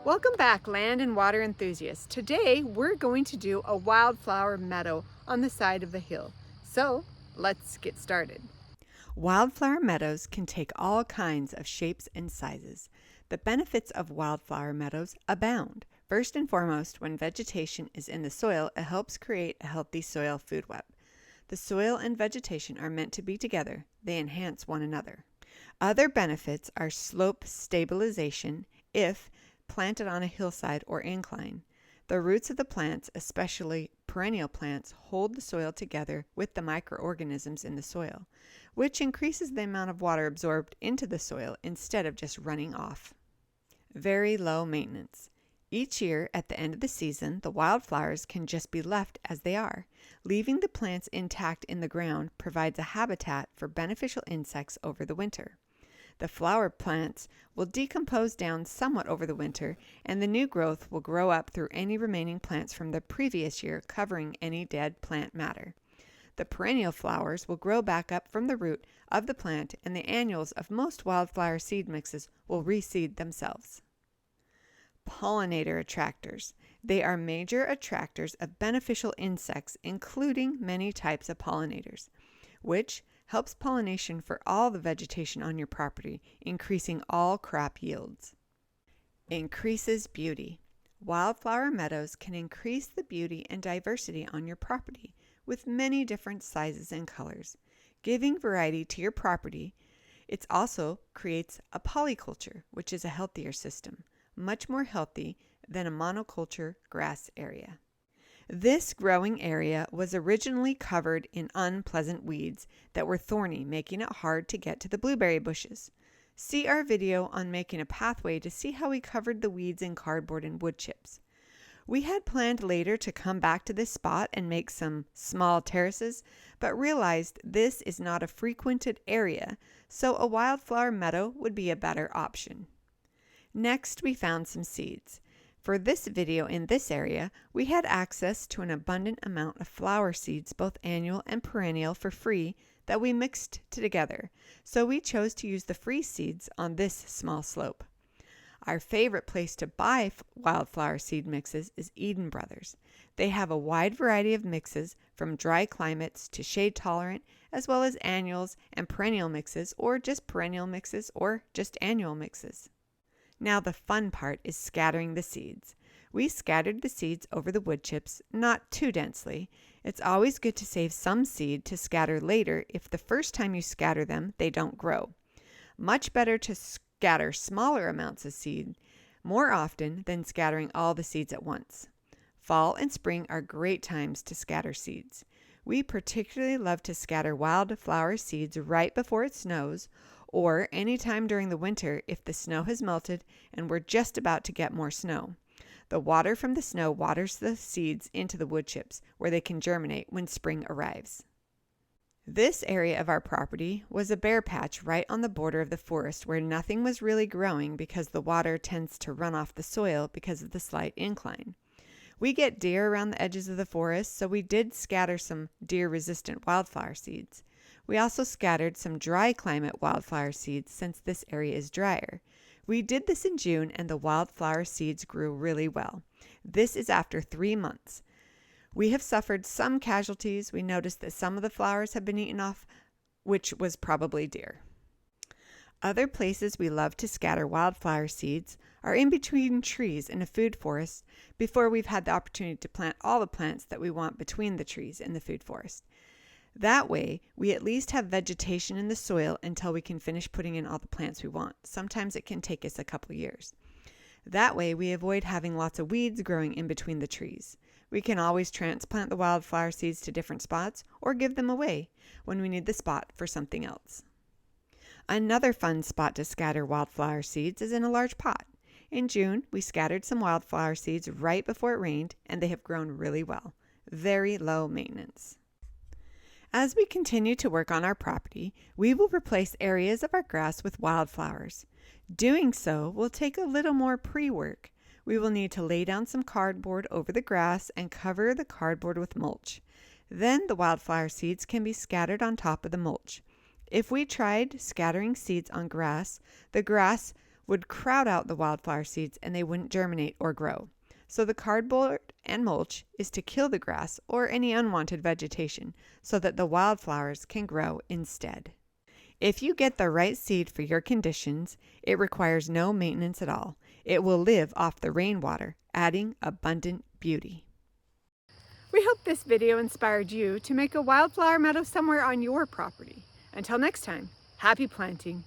Welcome back, land and water enthusiasts. Today we're going to do a wildflower meadow on the side of the hill. So let's get started. Wildflower meadows can take all kinds of shapes and sizes. The benefits of wildflower meadows abound. First and foremost, when vegetation is in the soil, it helps create a healthy soil food web. The soil and vegetation are meant to be together. They enhance one another. Other benefits are slope stabilization if planted on a hillside or incline. The roots of the plants, especially perennial plants, hold the soil together with the microorganisms in the soil, which increases the amount of water absorbed into the soil instead of just running off. Very low maintenance. Each year, at the end of the season, the wildflowers can just be left as they are. Leaving the plants intact in the ground provides a habitat for beneficial insects over the winter. The flower plants will decompose down somewhat over the winter, and the new growth will grow up through any remaining plants from the previous year, covering any dead plant matter. The perennial flowers will grow back up from the root of the plant, and the annuals of most wildflower seed mixes will reseed themselves. Pollinator attractors. They are major attractors of beneficial insects, including many types of pollinators, which helps pollination for all the vegetation on your property, increasing all crop yields. Increases beauty. Wildflower meadows can increase the beauty and diversity on your property with many different sizes and colors. Giving variety to your property, it also creates a polyculture, which is a healthier system, much more healthy than a monoculture grass area. This growing area was originally covered in unpleasant weeds that were thorny, making it hard to get to the blueberry bushes. See our video on making a pathway to see how we covered the weeds in cardboard and wood chips. We had planned later to come back to this spot and make some small terraces, but realized this is not a frequented area, so a wildflower meadow would be a better option. Next, we found some seeds. For this video in this area, we had access to an abundant amount of flower seeds, both annual and perennial, for free that we mixed together. So we chose to use the free seeds on this small slope. Our favorite place to buy wildflower seed mixes is Eden Brothers. They have a wide variety of mixes from dry climates to shade tolerant, as well as annuals and perennial mixes, or just perennial mixes, or just annual mixes. Now the fun part is scattering the seeds. We scattered the seeds over the wood chips, not too densely. It's always good to save some seed to scatter later if the first time you scatter them, they don't grow. Much better to scatter smaller amounts of seed more often than scattering all the seeds at once. Fall and spring are great times to scatter seeds. We particularly love to scatter wildflower seeds right before it snows, or any time during the winter if the snow has melted and we're just about to get more snow. The water from the snow waters the seeds into the wood chips, where they can germinate when spring arrives. This area of our property was a bare patch right on the border of the forest where nothing was really growing because the water tends to run off the soil because of the slight incline. We get deer around the edges of the forest, so we did scatter some deer-resistant wildflower seeds. We also scattered some dry climate wildflower seeds since this area is drier. We did this in June and the wildflower seeds grew really well. This is after 3 months. We have suffered some casualties. We noticed that some of the flowers have been eaten off, which was probably deer. Other places we love to scatter wildflower seeds are in between trees in a food forest before we've had the opportunity to plant all the plants that we want between the trees in the food forest. That way, we at least have vegetation in the soil until we can finish putting in all the plants we want. Sometimes it can take us a couple years. That way, we avoid having lots of weeds growing in between the trees. We can always transplant the wildflower seeds to different spots or give them away when we need the spot for something else. Another fun spot to scatter wildflower seeds is in a large pot. In June, we scattered some wildflower seeds right before it rained, and they have grown really well. Very low maintenance. As we continue to work on our property, we will replace areas of our grass with wildflowers. Doing so will take a little more pre-work. We will need to lay down some cardboard over the grass and cover the cardboard with mulch. Then the wildflower seeds can be scattered on top of the mulch. If we tried scattering seeds on grass, the grass would crowd out the wildflower seeds and they wouldn't germinate or grow. So the cardboard and mulch is to kill the grass or any unwanted vegetation so that the wildflowers can grow instead. If you get the right seed for your conditions, it requires no maintenance at all. It will live off the rainwater, adding abundant beauty. We hope this video inspired you to make a wildflower meadow somewhere on your property. Until next time, happy planting.